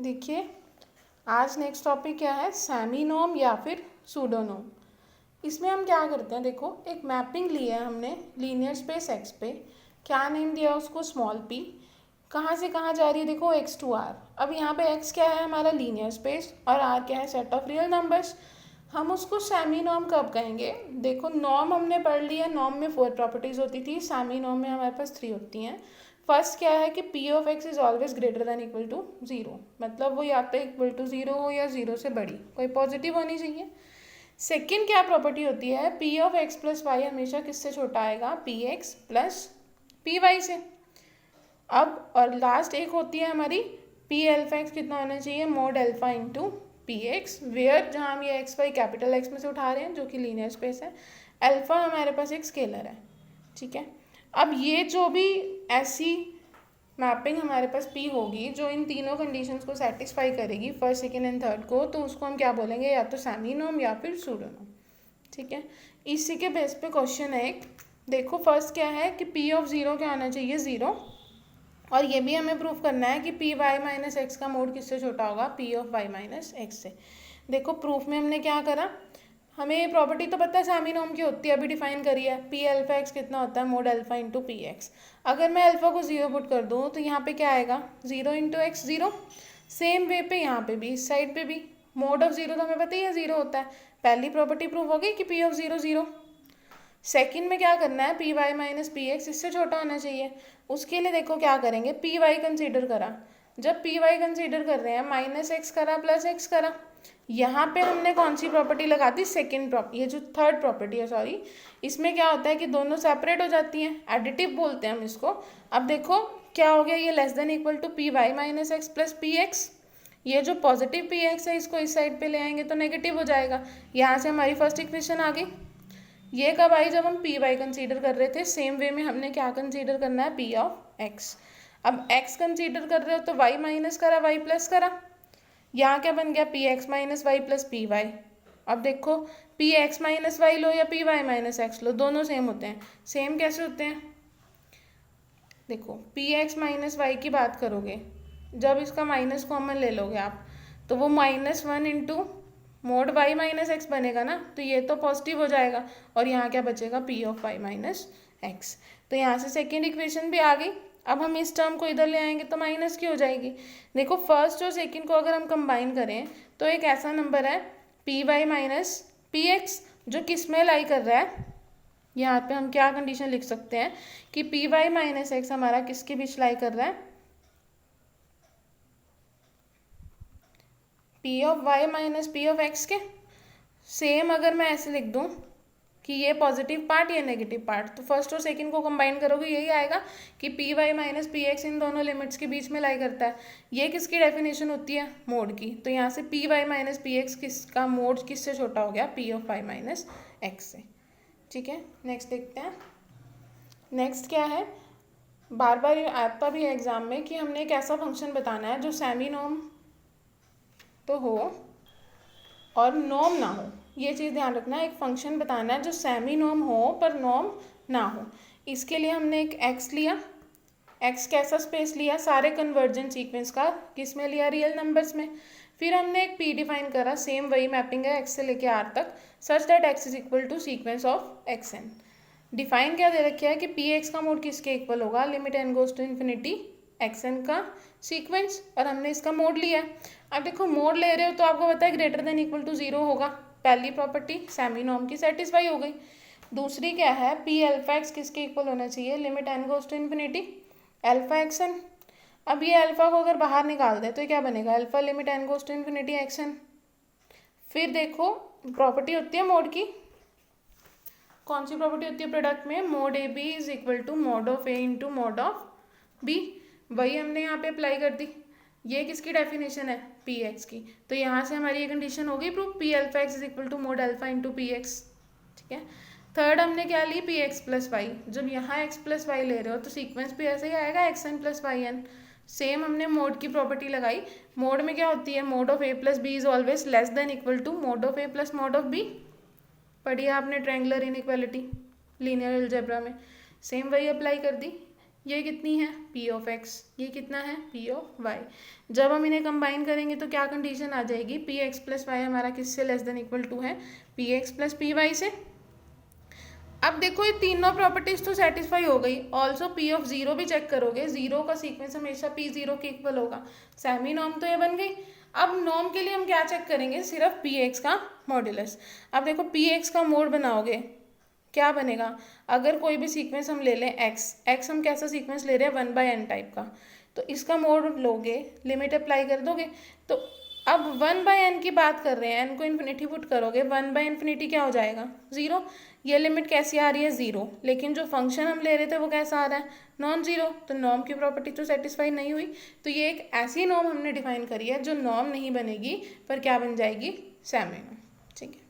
देखिए, आज next topic क्या है, सेमीनोम या फिर सूडोनोम। इसमें हम क्या करते हैं, देखो एक मैपिंग ली है हमने लीनियर स्पेस एक्स पे, क्या नेम दिया उसको, स्मॉल पी। कहाँ से कहाँ जा रही है, देखो एक्स टू आर। अब यहाँ पे एक्स क्या है, हमारा लीनियर स्पेस, और आर क्या है, सेट ऑफ रियल नंबर्स। हम उसको सेमीनोम कब कहेंगे, देखो नॉर्म हमने पढ़ लिया, नॉर्म में 4 प्रॉपर्टीज़ होती थी, सेमीनोम में हमारे पास 3 होती हैं। फर्स्ट क्या है कि P of X is always greater than equal to 0, मतलब वो या तो इक्वल टू 0 हो या 0 से बड़ी, कोई पॉजिटिव होनी चाहिए। सेकेंड क्या प्रॉपर्टी होती है, P of X plus Y हमेशा किससे छोटा आएगा, P X plus P Y से। अब और लास्ट एक होती है हमारी पी एल्फा एक्स कितना होना चाहिए, mod alpha into P X, where जहाँ हम ये एक्स वाई कैपिटल एक्स में से उठा रहे हैं जो कि लीनियर स्पेस है, एल्फा हमारे पास एक स्केलर है, ठीक है। अब ये जो भी ऐसी मैपिंग हमारे पास पी होगी जो इन तीनों कंडीशंस को सेटिस्फाई करेगी, फर्स्ट सेकेंड एंड थर्ड को, तो उसको हम क्या बोलेंगे, या तो सेमीनोम या फिर सूडोनोम, ठीक है। इसी के बेस पे क्वेश्चन है एक, देखो फर्स्ट क्या है कि पी ऑफ ज़ीरो क्या होना चाहिए, 0, और ये भी हमें प्रूफ करना है कि पी वाई माइनस एक्स का मोड किससे छोटा होगा, P of Y minus X से। देखो प्रूफ में हमने क्या करा, हमें ये प्रॉपर्टी तो पता है सेमीनोम की होती है, अभी डिफाइन करी है, पी अल्फा एक्स कितना होता है, mode alpha into P x. अगर मैं अल्फा को 0 पुट कर दूँ तो यहाँ पे क्या आएगा, 0 इंटू एक्स 0। सेम वे पे यहाँ पे भी, इस साइड पे भी मोड ऑफ 0 तो हमें पता ही है 0 होता है, पहली प्रॉपर्टी प्रूफ होगी कि पी ऑफ 0 0। सेकेंड में क्या करना है, P Y minus P X इससे छोटा होना चाहिए। उसके लिए देखो क्या करेंगे, पी वाई कंसिडर करा, जब पी वाई कंसिडर कर रहे हैं माइनस एक्स करा प्लस एक्स करा, यहाँ पे हमने कौन सी प्रॉपर्टी लगा दी, सेकेंड प्रॉपर्टी, ये जो थर्ड प्रॉपर्टी है सॉरी, इसमें क्या होता है कि दोनों सेपरेट हो जाती हैं, एडिटिव बोलते हैं हम इसको। अब देखो क्या हो गया, ये less than equal to P Y minus X plus P X, ये जो पॉजिटिव पी एक्स है इसको इस साइड पे ले आएंगे तो नेगेटिव हो जाएगा, यहाँ से हमारी फर्स्ट इक्वेशन आ गई। ये कब आई, जब हम पी वाई कंसीडर कर रहे थे, सेम वे में हमने क्या कंसीडर करना है, पी ऑफ एक्स। अब एक्स कंसीडर कर रहे हो तो वाई माइनस करा वाई प्लस करा, यहाँ क्या बन गया, P X minus Y plus P Y. अब देखो पी एक्स माइनस वाई लो या पी वाई माइनस एक्स लो, दोनों सेम होते हैं। सेम कैसे होते हैं, देखो पी एक्स माइनस वाई की बात करोगे, जब इसका माइनस कॉमन ले लोगे आप, तो वो -1 into mod Y minus X बनेगा ना, तो ये तो पॉजिटिव हो जाएगा, और यहाँ क्या बचेगा, P of Y minus X. तो यहाँ से सेकेंड इक्वेशन भी आ गई। अब हम इस टर्म को इधर ले आएंगे तो माइनस की हो जाएगी। देखो फर्स्ट और सेकेंड को अगर हम कंबाइन करें तो एक ऐसा नंबर है P Y minus P X जो किस में लाई कर रहा है, यहाँ पे हम क्या कंडीशन लिख सकते हैं कि पी वाई माइनस एक्स हमारा किसके बीच लाई कर रहा है, P of Y minus P of X के। सेम अगर मैं ऐसे लिख दूँ कि ये पॉजिटिव पार्ट ये नेगेटिव पार्ट, तो फर्स्ट और सेकंड को कंबाइन करोगे यही आएगा कि P Y minus P X इन दोनों लिमिट्स के बीच में लाई करता है। ये किसकी डेफिनेशन होती है, मोड की। तो यहाँ से P Y minus P X किसका मोड किससे छोटा हो गया, P of Y minus X से, ठीक है। नेक्स्ट देखते हैं, नेक्स्ट क्या है, बार बार ये आता भी है एग्जाम में कि हमने एक ऐसा फंक्शन बताना है जो सेमीनोम तो हो और नॉम ना हो। ये चीज़ ध्यान रखना है, एक फंक्शन बताना है जो सेमी नॉम हो पर नॉम ना हो। इसके लिए हमने एक एक्स लिया, एक्स कैसा स्पेस लिया, सारे कन्वर्जेंट सीक्वेंस का, किस में लिया, रियल नंबर्स में। फिर हमने एक पी डिफाइन करा, सेम वही मैपिंग है एक्स से लेके आर तक, such that X is equal to sequence of X N. Define क्या दे रखा है कि पी एक्स का मोड किसके इक्वल होगा, limit N goes to infinity X N का सीक्वेंस, और हमने इसका मोड लिया। अब देखो मोड ले रहे हो तो आपको पता है ग्रेटर देन इक्वल टू 0 होगा, पहली प्रॉपर्टी सेमीनोम की सेटिस्फाई हो गई। दूसरी क्या है, पी अल्फा एक्स किसके इक्वल होना चाहिए, limit N goes to infinity alpha X N. अब ये अल्फा को अगर बाहर निकाल दे तो क्या बनेगा, alpha limit N goes to infinity X N. फिर देखो प्रॉपर्टी होती है मोड की, कौन सी प्रॉपर्टी होती है प्रोडक्ट में, mod A B is equal to mod of A into mod of B, वही हमने यहाँ पे अप्लाई कर दी। ये किसकी डेफिनेशन है, पी एक्स की। तो यहाँ से हमारी ये कंडीशन हो गई proof, P alpha X is equal to mod alpha into P X, ठीक है। थर्ड हमने क्या ली, पी एक्स प्लस वाई, जब यहाँ एक्स प्लस वाई ले रहे हो तो सीक्वेंस भी ऐसे ही आएगा, X N plus Y N. Same हमने मोड की प्रॉपर्टी लगाई, मोड में क्या होती है, mod of A plus B is always less than equal to mod of A plus mod of B, पढ़िए आपने ट्रायंगुलर इनइक्वालिटी लीनियर अलजेब्रा में, सेम वही अप्लाई कर दी। ये कितनी है पी ऑफ एक्स, ये कितना है पी ऑफ वाई। जब हम इन्हें कंबाइन करेंगे तो क्या कंडीशन आ जाएगी, पी एक्स प्लस वाई हमारा किससे लेस देन इक्वल टू है P X plus P Y से। अब देखो ये तीनों प्रॉपर्टीज तो सेटिस्फाई हो गई, ऑल्सो पी ऑफ जीरो भी चेक करोगे, जीरो का सीक्वेंस हमेशा पी जीरो के इक्वल होगा, सेमी नॉर्म तो ये बन गई। अब नॉर्म के लिए हम क्या चेक करेंगे, सिर्फ पी एक्स का मॉड्यूलस। अब देखो पी एक्स का मोड बनाओगे क्या बनेगा, अगर कोई भी सीक्वेंस हम ले लें एक्स हम कैसा सीक्वेंस ले रहे हैं 1/n टाइप का, तो इसका मोड लोगे, लिमिट अप्लाई कर दोगे, तो अब 1/n की बात कर रहे हैं, n को इन्फिनिटी पुट करोगे, 1/∞ क्या हो जाएगा 0। ये लिमिट कैसी आ रही है 0, लेकिन जो फंक्शन हम ले रहे थे वो कैसा आ रहा है नॉन जीरो, तो नॉर्म की प्रॉपर्टी तो सेटिस्फाई नहीं हुई। तो ये एक ऐसी नॉर्म हमने डिफाइन करी है जो नॉर्म नहीं बनेगी पर क्या बन जाएगी सेमी नॉर्म। ठीक है।